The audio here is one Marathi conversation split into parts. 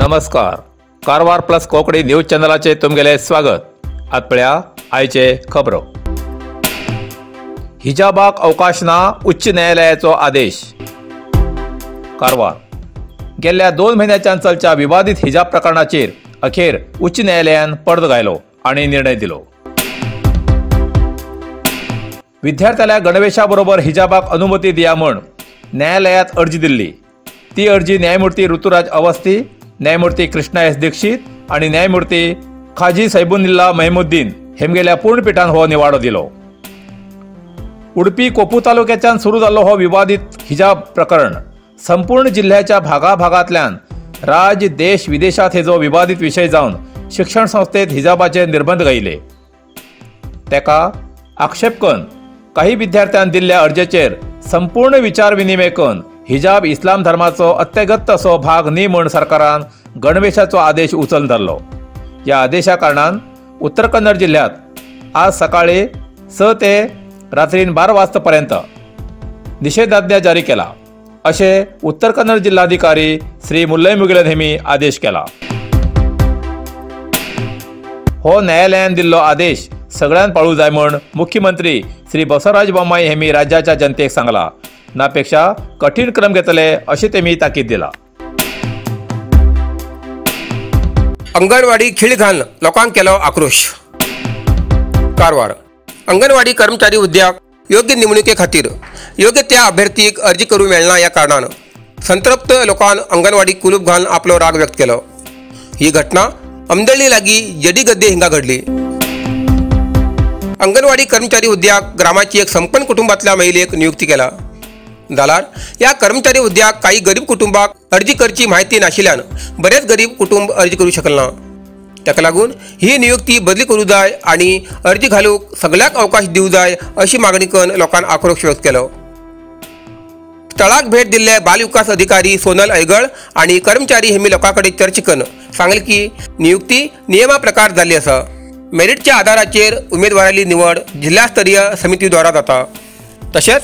नमस्कार. कारवार प्लस कोंकणी न्यूज चॅनलाचे तुमगेले स्वागत. आतपळ्या आयचे खबरो. हिजाबाक अवकाश ना, उच्च न्यायालयाचो आदेश. कारवार. गेल्या 2 म्हयन्याच्यान चलच्या विवादीत हिजाब प्रकरणाचेर अखेर उच्च न्यायालयान पडदो घायलो आणि निर्णय दिलो. विद्यार्थ्याला गणवेशा बरोबर हिजाबाक अनुमती दिया म्हण न्यायालयात अर्जी दिल्ली. ती अर्जी न्यायमूर्ती ऋतुराज अवस्थी, न्यायमूर्ती कृष्णा एस दीक्षित आणि न्यायमूर्ती खाजी सैबुनिल्ला महमुद्दीन हेमगेल्या पूर्ण पिठान हो निवाडो दिलो. उडपी कोपू तालुक्याच्यान सुरू जाल्लो हो विवादीत हिजाब प्रकरण संपूर्ण जिल्ह्याच्या भागाभागांतल्यान राज्य देश विदेशात हेजो विवादीत विषय जावन शिक्षण संस्थेत हिजाबाचे निर्बंध घायले. तेका आक्षेप करून काही विद्यार्थ्यांनी दिल्ल्या अर्जेचेर संपूर्ण विचार विनिमय करून हिजाब इस्लाम धर्माचो अत्यागत्य असो भाग न्ही म्हण सरकारान गणवेशाचो आदेश उचलून धरलो. या आदेशा कारणान उत्तर कन्नड जिल्ह्यात आज सकाळी 6 ते रात्री 12 वाजता पर्यंत निषेधाज्ञा जारी केला अशे उत्तर कन्नड जिल्हाधिकारी श्री मुल्लैमुगिलन हेमी आदेश केला. हो न्यायालयान दिल्लो आदेश सगळ्यांनी पाळू जाय म्हण मुख्यमंत्री श्री बसवराज बोम्माई हेमी राज्याच्या जनतेक सांगला. नापेक्षा कठीण क्रम घेतले अशी तेमी ताकीद दिला. अंगणवाडी खीळ घालन लोकांक केलो आक्रोश. कारवार. अंगणवाडी कर्मचारी हुद्द्याक योग्य निवडणुके खातीर योग्य त्या अभ्यर्थीक अर्जी करूंक मेळना या कारणान संतप्त लोकांन अंगणवाडी कुलूप घालून आपलो राग व्यक्त केलो. ही घटना अमदळ्ळी लागीं जेडी गद्दे हिंगा घडली. अंगणवाडी कर्मचारी हुद्द्याक ग्रामाची एक संपन्न कुटुंबातल्या महिलेक नियुक्ती केला. जाल्यार या कर्मचारी हुद्द्याक काही गरीब कुटुंबाक अर्जी करची म्हायती नाशिल्ल्यान बरेच गरीब कुटुंब अर्जी करूं शकना. ताका लागून ही नियुक्ती बदली करूं जाय आणि अर्जी घालूंक सगळ्याक अवकाश दिवं जाय अशी मागणी करून लोकांनी आक्रोश व्यक्त केलो. स्थळाक भेट दिल्ले बाल विकास अधिकारी सोनल ऐगळ आणि कर्मचारी हेमी लोकांकडे चर्चा करून सांगले की नियुक्ती नियमा प्रकार जाल्ली आसा. मेरिटच्या आधाराचेर उमेदवाराली निवड जिल्हास्तरीय समिती द्वारा जाता. तशेंच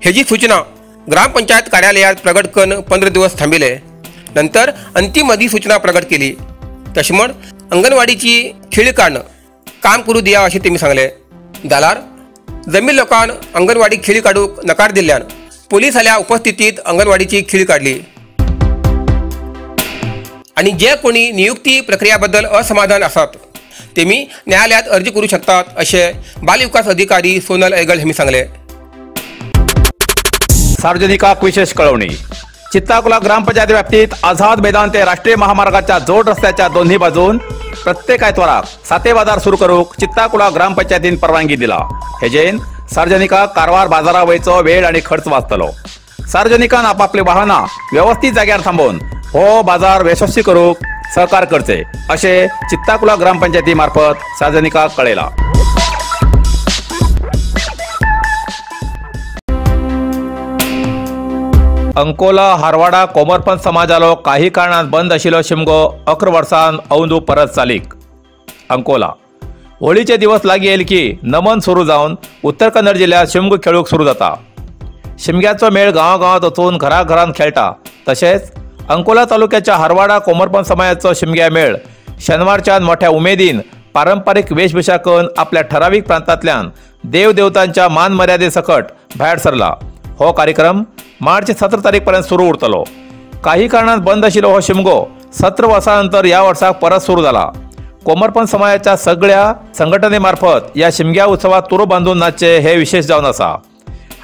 हेजी सूचना ग्रामपंचायत कार्यालयात प्रगट करून 15 दिवस थांबिले. नंतर अंतिम अधिसूचना प्रगट केली. तशें म्हण अंगणवाडीची खीळ काडून काम करूं दिया अशें तेमी सांगले. जाल्यार जमीन लोकांन अंगणवाडी खीळ काडूंक नकार दिल्ल्यान पोलिसाल्या उपस्थितीत अंगणवाडीची खीळ काडली. आणि जे कोणी नियुक्ती प्रक्रिया बद्दल असमाधान आसात तेमी न्यायालयात अर्जी करूं शकतात अशें बाल विकास अधिकारी सोनल ऐगळ हेमी सांगले. सार्वजनिकाक विशेष कळवणी. चित्ताकुला ग्रामपंचायत व्याप्तीत आझाद मैदान ते राष्ट्रीय महामार्गाच्या जोड रस्त्याच्या दोन्ही बाजून प्रत्येक आयतवाराक साते बाजार सुरू करूंक चित्ताकुला ग्रामपंचायतीन परवानगी दिला. हेजेन सार्वजनिकाक कारवार बाजारा वयचो वेळ आणि खर्च वाचतलो. सार्वजनिकान आपापली वाहनां व्यवस्थित जाग्यार थांबोवन हो बाजार यशस्वी करूंक सहकार करचे अशे चित्ताकुला ग्रामपंचायती मार्फत सार्वजनिकाक कळयला. अंकोला हारवाडा कोमरपंत समाजालो काही कारणात बंद आशिल्लो शिमगो 11 वर्सां अंदू परत चालीक. अंकोला. होळीचे दिवस लागीं येयले की नमन सुरू जावन उत्तर कन्नड जिल्ह्यात शिमगो खेळूंक सुरू जाता. शिमग्याचो मेळ गांवागांवांत वचून घराघरांत खेळटा. तशेंच अंकोला तालुक्याच्या हारवाडा कोमरपंत समाजाचो शिमग्या मेळ शेनवारच्यान मोठ्या उमेदीन पारंपारीक वेशभूषा करून आपल्या ठरावीक प्रांतांतल्यान देवदेवतांच्या मान मर्यादे सकट भायर सरला. हो कार्यक्रम मार्च 17 तारीख पर्यंत सुरू उरतलो. काही कारणात बंद आशिल्लो हो शिमगो 17 वर्सां नंतर या वर्साक परत सुरू जाला. कोमरपंत समाजाच्या सगळ्या संघटने मार्फत या शिमग्या उत्सवात तुरो बांधून नाचचे हे विशेष जावन आसा.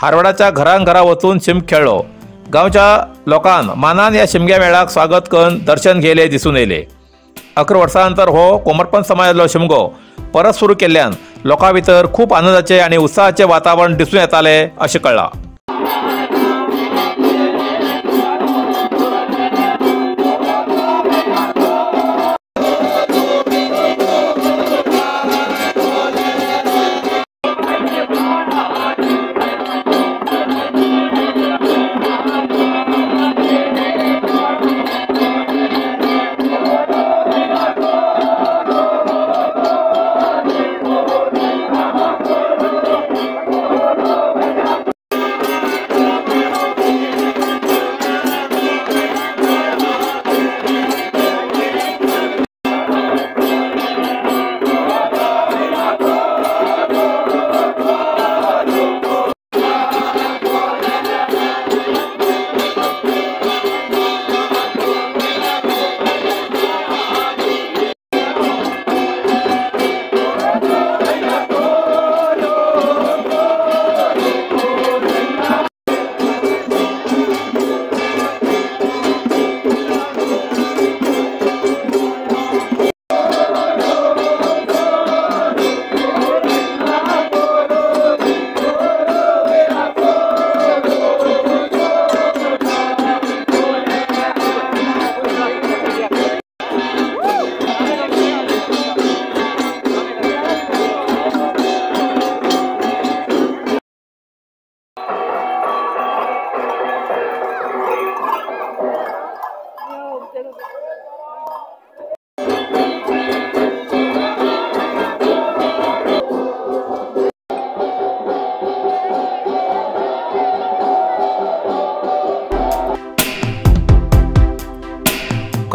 हारवाडाच्या घरां वचून शिमग खेळ्ळो. गांवच्या लोकांन मानान या शिमग्या मेळाक स्वागत करून दर्शन घेयले दिसून येयले. 11 वर्सां नंतर हो कोमरपंत समाजाचो शिमगो परत सुरू केल्ल्यान लोकां भितर खूब आनंदाचे आणि उत्साहाचे वातावरण दिसून येताले अशें कळ्ळां.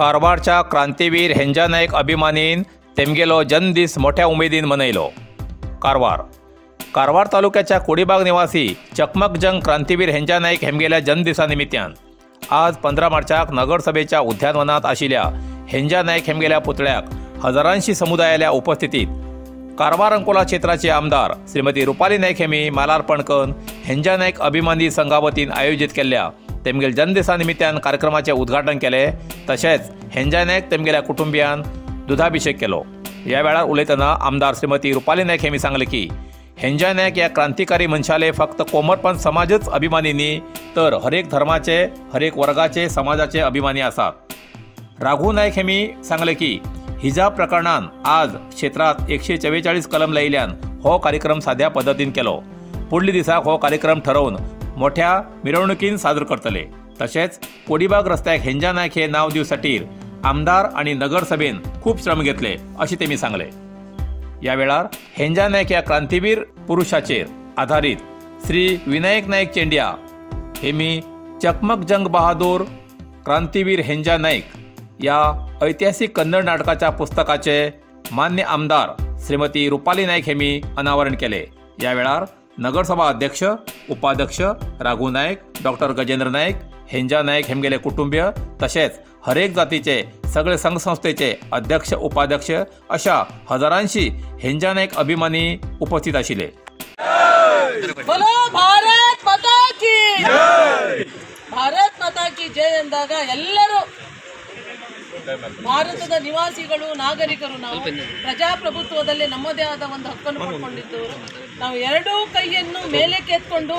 कारवारच्या क्रांतीवीर हेंजा नायक अभिमानीन तेमगेलो जन्मदीस मोठ्या उमेदीन मनयलो. कारवार तालुक्याच्या कोडीबाग निवासी चकमकजंग क्रांतीवीर हेंजा नायक हेमगेल्या जन्मदिसा निमित्यान आज 15 मार्चाक नगरसभेच्या उद्यानवनात आशिल्ल्या हेंजा नायक हेमगेल्या पुतळ्याक हजारांशी समुदायाल्या उपस्थितीत कारवार अंकोला क्षेत्राचे आमदार श्रीमती रुपाली नायक हेमी मालार्पण करून हेंजा नायक अभिमानी संघा वतीन आयोजित केल्ल्या तेमगेल जन्मदिसा निमित्यान कार्यक्रमाचे उद्घाटन केले. तशेंच हेंजा नायक तेमगेल्या कुटुंबियान दुधाभिषेक केलो. ह्या वेळार उलयतना आमदार श्रीमती रुपाली नायक हेमी सांगले की हेंजा नायक ह्या क्रांतिकारी मनशाले फक्त कोमरपंथ समाजच अभिमानी न्ही तर हरेक धर्माचे, हरेक वर्गाचे, समाजाचे अभिमानी आसात. राघू नायक हेमी सांगले की हिजाब प्रकरणान आज क्षेत्रात 144 कलम लायिल्ल्यान हो कार्यक्रम साध्या पद्धतीन केलो. पुढली दिसाक हो कार्यक्रम ठरवून मोठ्या मिरवणुकीन सादर करतले. तशेंच कोडीबाग रस्त्याक हेंजा नायक हे नाव दिवसाटीर आमदार आणि नगरसभेन खूप श्रम घेतले अशें तेमी सांगले. ह्या वेळार हेंजा नायक ह्या क्रांतीवीर पुरुषाचेर आधारित श्री विनायक नायक चेंडिया हेमी चकमकजंग बहादूर क्रांतीवीर हेंजा नायक या ऐतिहासिक कन्नड नाटकाच्या पुस्तकाचे मान्य आमदार श्रीमती रुपाली नायक हेमी अनावरण केले. ह्या वेळार नगरसभा अध्यक्ष, उपाध्यक्ष राघू नायक, डॉक्टर गजेंद्र नायक, हेंजा नायक हेमगेले कुटुंबीय तशेंच हरेक जातीचे सगळे संघ संस्थेचे अध्यक्ष, उपाध्यक्ष अशा हजारांशी हेंजा नायक अभिमानी उपस्थित आशिल्ले. बोलो भारत माता की जय, भारत माता की जय ಎಂದಾಗ ಎಲ್ಲರೂ ಭಾರತದ ನಿವಾಸಿಗಳು, ನಾಗರಿಕರು, ನಾವು ಪ್ರಜಾಪ್ರಭುತ್ವದಲ್ಲಿ ನಮ್ಮದೇ ಆದ ಒಂದು ಹಕ್ಕನ್ನು ಪಡ್ಕೊಂಡಿದ್ದವರು. ನಾವು ಎರಡೂ ಕೈಯನ್ನು ಮೇಲಕ್ಕೆ ಎತ್ಕೊಂಡು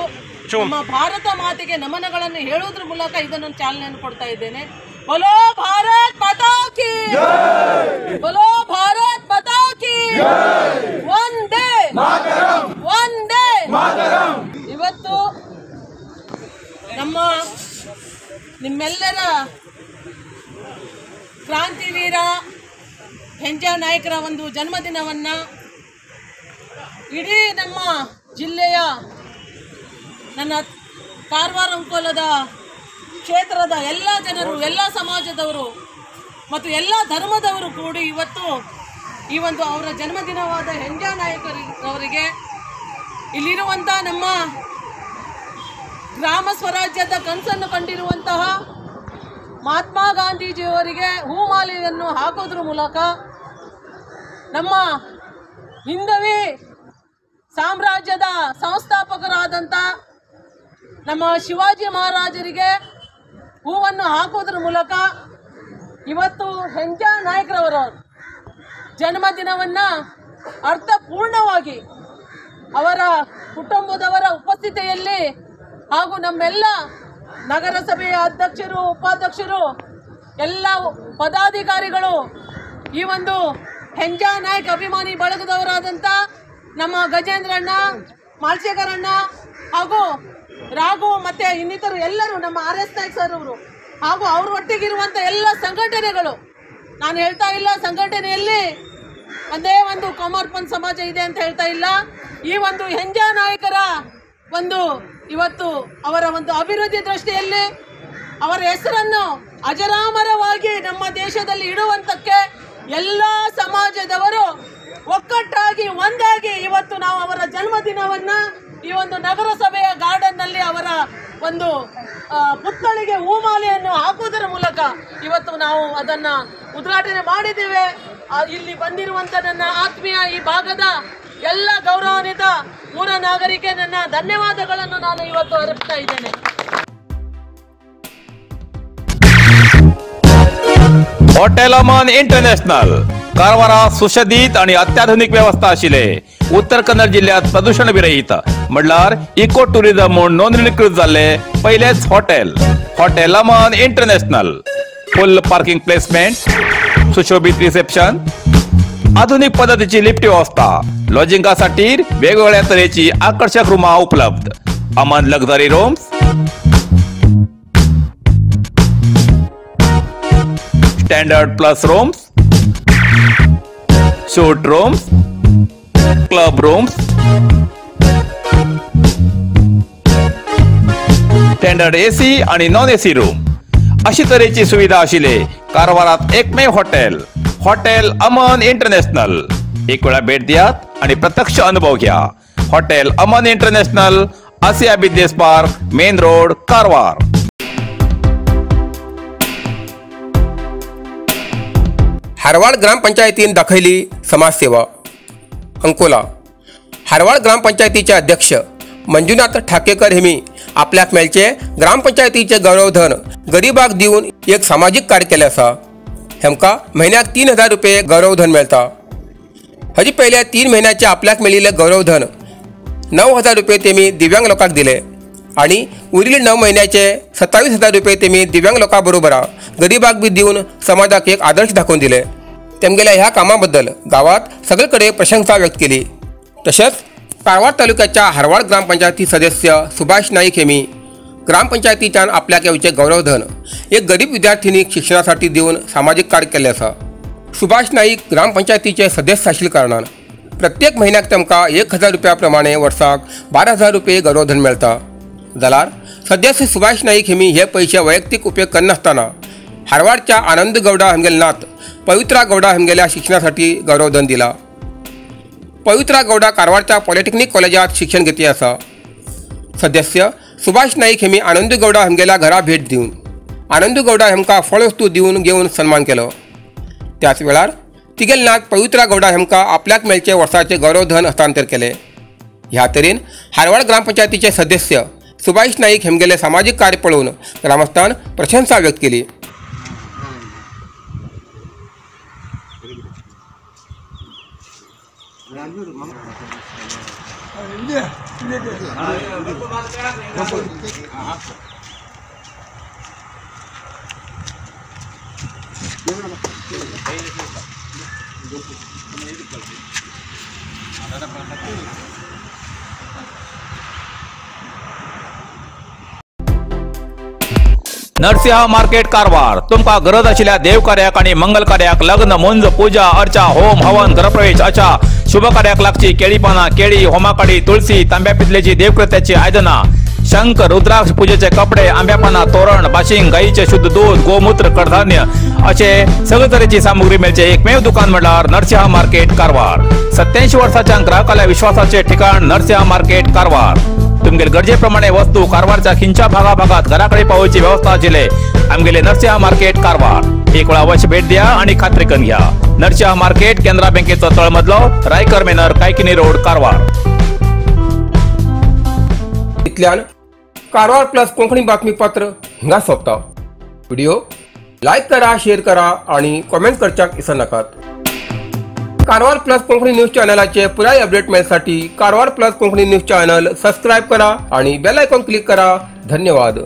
ನಮ್ಮ ಭಾರತ ಮಾತೆಗೆ ನಮನಗಳನ್ನು ಹೇಳುವುದ್ರ ಮೂಲಕ ಇದನ್ನು ಚಾಲನೆಯನ್ನು ಕೊಡ್ತಾ ಇದ್ದೇನೆ. बोलो भारत माता की जय, बोलो भारत माता की जय, वंदे मातरम, वंदे मातरम. ಇವತ್ತು ನಿಮ್ಮೆಲ್ಲರ ಕ್ರಾಂತಿವೀರ ಹೆಂಜಾ ನಾಯಕರ ಒಂದು ಜನ್ಮದಿನವನ್ನು ಇಡೀ ನಮ್ಮ ಜಿಲ್ಲೆಯ, ನನ್ನ ಕಾರವಾರ ಅಂಕೋಲದ ಕ್ಷೇತ್ರದ ಎಲ್ಲ ಜನರು, ಎಲ್ಲ ಸಮಾಜದವರು ಮತ್ತು ಎಲ್ಲ ಧರ್ಮದವರು ಕೂಡಿ ಇವತ್ತು ಈ ಒಂದು ಅವರ ಜನ್ಮದಿನವಾದ ಹೆಂಜಾ ನಾಯಕರವರಿಗೆ ಇಲ್ಲಿರುವಂಥ ನಮ್ಮ ಗ್ರಾಮ ಸ್ವರಾಜ್ಯದ ಕನಸನ್ನು ಕಂಡಿರುವಂತಹ ಮಹಾತ್ಮ ಗಾಂಧೀಜಿಯವರಿಗೆ ಹೂಮಾಲೆಯನ್ನು ಹಾಕೋದ್ರ ಮೂಲಕ ನಮ್ಮ ಹಿಂದವಿ ಸಾಮ್ರಾಜ್ಯದ ಸಂಸ್ಥಾಪಕರಾದಂಥ ನಮ್ಮ ಶಿವಾಜಿ ಮಹಾರಾಜರಿಗೆ ಹೂವನ್ನು ಹಾಕೋದ್ರ ಮೂಲಕ ಇವತ್ತು ಹೆಂಜಾ ನಾಯಕರವರ ಜನ್ಮದಿನವನ್ನು ಅರ್ಥಪೂರ್ಣವಾಗಿ ಅವರ ಕುಟುಂಬದವರ ಉಪಸ್ಥಿತಿಯಲ್ಲಿ ಹಾಗೂ ನಮ್ಮೆಲ್ಲ ನಗರಸಭೆಯ ಅಧ್ಯಕ್ಷರು, ಉಪಾಧ್ಯಕ್ಷರು, ಎಲ್ಲ ಪದಾಧಿಕಾರಿಗಳು, ಈ ಒಂದು ಹೆಂಜಾ ನಾಯಕ್ ಅಭಿಮಾನಿ ಬಳಗದವರಾದಂಥ ನಮ್ಮ ಗಜೇಂದ್ರಣ್ಣ, ಮಾಲ್ಶೇಖರಣ್ಣ ಹಾಗೂ ರಾಘು ಮತ್ತು ಇನ್ನಿತರು ಎಲ್ಲರೂ, ನಮ್ಮ RS ನಾಯಕ್ ಸರ್ ಅವರು ಹಾಗೂ ಅವ್ರ ಒಟ್ಟಿಗಿರುವಂಥ ಎಲ್ಲ ಸಂಘಟನೆಗಳು, ನಾನು ಹೇಳ್ತಾ ಇಲ್ಲ ಸಂಘಟನೆಯಲ್ಲಿ ಒಂದೇ ಒಂದು ಕೋಮರ್ಪಂಥ್ ಸಮಾಜ ಇದೆ ಅಂತ ಹೇಳ್ತಾ ಇಲ್ಲ. ಈ ಒಂದು ಹೆಂಜಾ ನಾಯಕರ ಒಂದು ಇವತ್ತು ಅವರ ಒಂದು ಅಭಿವೃದ್ಧಿ ದೃಷ್ಟಿಯಲ್ಲಿ ಅವರ ಹೆಸರನ್ನು ಅಜರಾಮರವಾಗಿ ನಮ್ಮ ದೇಶದಲ್ಲಿ ಇಡುವಂತಕ್ಕೆ ಎಲ್ಲ ಸಮಾಜದವರು ಒಕ್ಕಟ್ಟಾಗಿ ಒಂದಾಗಿ ಇವತ್ತು ನಾವು ಅವರ ಜನ್ಮದಿನವನ್ನು ಈ ಒಂದು ನಗರಸಭೆಯ ಗಾರ್ಡನ್ನಲ್ಲಿ ಅವರ ಒಂದು ಪುತ್ಥಳಿಗೆ ಹೂಮಾಲೆಯನ್ನು ಹಾಕುವುದರ ಮೂಲಕ ಇವತ್ತು ನಾವು ಅದನ್ನು ಉದ್ಘಾಟನೆ ಮಾಡಿದ್ದೇವೆ. ಇಲ್ಲಿ ಬಂದಿರುವಂಥ ನನ್ನ ಆತ್ಮೀಯ ಈ ಭಾಗದ ಎಲ್ಲ ಗೌರವಾನ್ವಿತ ಮೂಲ ನಾಗರಿಕೆ ನನ್ನ ಧನ್ಯವಾದಗಳನ್ನು ನಾನು ಇವತ್ತು ಅರ್ಪಿಸ್ತಾ ಇದ್ದೇನೆ. हॉटेल अमन इंटरनॅशनल कारवारात सुशोभित आणि अत्याधुनिक व्यवस्था आशिले. उत्तर कन्नड जिल्ह्यात प्रदूषण विरहित म्हणल्यार इको टुरिझम म्हणून नोंदणीकृत झाले पहिलेच हॉटेल अमन इंटरनॅशनल. फुल पार्किंग प्लेसमेंट, सुशोभित रिसेप्शन, आधुनिक पद्धतीची लिफ्ट व्यवस्था, लॉजिंगासाठी वेगवेगळ्या तऱ्हेची आकर्षक रूमा उपलब्ध. Aman luxury rooms, standard plus rooms, shoot rooms, club rooms, standard AC आणि नॉन AC रूम, अशी तरेची सुविधा आशिल्ले कारवारात एकमेव हॉटेल अमन इंटरनॅशनल. एक वेळा भेट दियात आणि प्रत्यक्ष अनुभव घ्या. Hotel Aman international, Asia business park, main road, Karwar. Harwad ग्रामपंचायतीन दाखयली समाजसेवा. अंकोला हारवाड ग्रामपंचायतीचे अध्यक्ष मंजुनाथ ठाकेकर हेमी आपल्याक मेळचे ग्रामपंचायतीचे गौरवधन गरीबाक दिवन एक सामाजिक कार्य केले आसा. हेमका म्हयन्याक 3000 रुपये गौरवधन मेळटा. हाजी पयल्या 3 म्हयन्याचे आपल्याक मेळिल्ले गौरवधन 9000 रुपये तेमी दिव्यांग लोकांक दिले आणि उरिल्ले 9 म्हयन्याचे 27000 रुपये तेमी दिव्यांग लोकां बरोबर गरीबाक बी दिवन समाजाक एक आदर्श दाखवून दिले. तेमगेल्या ह्या कामाबद्दल गावात सगळीकडे प्रशंसा व्यक्त केली. तसेच कारवार तालुक्याच्या हारवाड ग्रामपंचायती सदस्य सुभाष नाईक हेमी ग्रामपंचायतीच्यान आपल्याक येवचे गौरवधन एक गरीब विद्यार्थिनीक शिक्षणासाठी दिवन सामाजिक कार्य केले आसा. सुभाष नाईक ग्रामपंचायतीचे सदस्य आशिल्ल्या कारणान प्रत्येक म्हयन्याक तेमकां 1000 रुपया प्रमाणे वर्साक 12000 रुपये गौरवधन मेळटा. जाल्यार सदस्य सुभाष नाईक हेमी हे पयशे वैयक्तीक उपयोग करनासतना हारवाडच्या आनंद गौडा हेमगेले नात पवित्रा गौडा हेमगेल्या शिक्षणासाठी गौरवधन दिला. पवित्रा गौडा कारवारच्या पॉलिटेक्निक कॉलेजात शिक्षण घेतली आसा. सदस्य सुभाष नाईक हेमी आनंद गौडा हेमगेल्या घरा भेट दिवन आनंद गौडा हेमकां फळवस्तू दिवन घेवन सन्मान केलो. त्याच वेळार तिगेले नात पवित्रा गौडा हेमकां आपल्याक मेळचे वर्साचे गौरवधन हस्तांतर केले. ह्या तरेन हारवाड ग्रामपंचायतीचे सदस्य सुभाष नाईक हेमगेले सामाजिक कार्य पळोवन ग्रामस्थान प्रशंसा व्यक्त केली. नरसिंह मार्केट कारवार. तुमका गरज आशिल्ल्या देव कार्याक आणि मंगल कार्याक, लग्न, मुंज, पूजा, अर्चा, होम, हवन, गृहप्रवेश अशा शुभ कार्याक लागची केळी पानां, केळी, होमाकाडी, तुळसी, तांब्या पितलेची देवकृत्याची आयदनां, शंख, रुद्राक्ष पूजेचे कपडे, आंब्या पानां, तोरण, बाशिंग, गाईचे शुद्ध दूध, गोमूत्र, कडधान्य असे सगळे तरेची सामुग्री मेळचे एकमेव दुकान म्हणल्यार नरसिंह मार्केट कारवार. 87 वर्सांच्या ग्राहकाल्या विश्वासाचे ठिकाण नरसिंह मार्केट कारवार. तुमगेले गरजेप्रमाणे वस्तू कारवारच्या खिंच्या भागाभागात घराकडे पावोवची व्यवस्था आशिल्ले आमगेले नरसिंह मार्केट कारवार. एक वेळा अवश्य भेट द्या आणि खात्री करून घ्या. नरसिंह मार्केट केंद्रा बँकेचो तळमजलो, रायकर मेनर, कायकिनी रोड, कारवार. इतल्यान कारवार प्लस कोंकणी बातमीपत्र हिंगा सोंपता. व्हिडिओ लाईक करा, शेअर करा आणि कमेंट करच्याक विसरू नाकात. कारवार प्लस कोंकणी न्यूज चॅनलाचे पुराय अपडेट मेळसाठी Karwar plus Konkani news channel subscribe करा आणि बेल आयकॉन क्लिक करा. धन्यवाद.